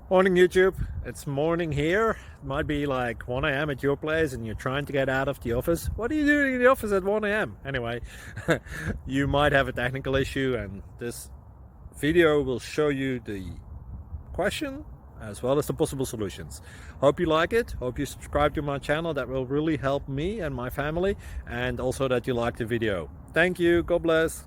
Morning YouTube, it's morning here. It might be like 1 a.m. at your place and you're trying to get out of the office. What are you doing in the office at 1 a.m.? Anyway, you might have a technical issue and this video will show you the question as well as the possible solutions. Hope you like it, hope you subscribe to my channel. That will really help me and my family, and also that you like the video. Thank you, God bless.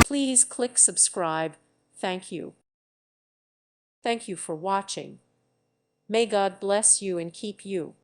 Please click subscribe. Thank you. Thank you for watching. May God bless you and keep you.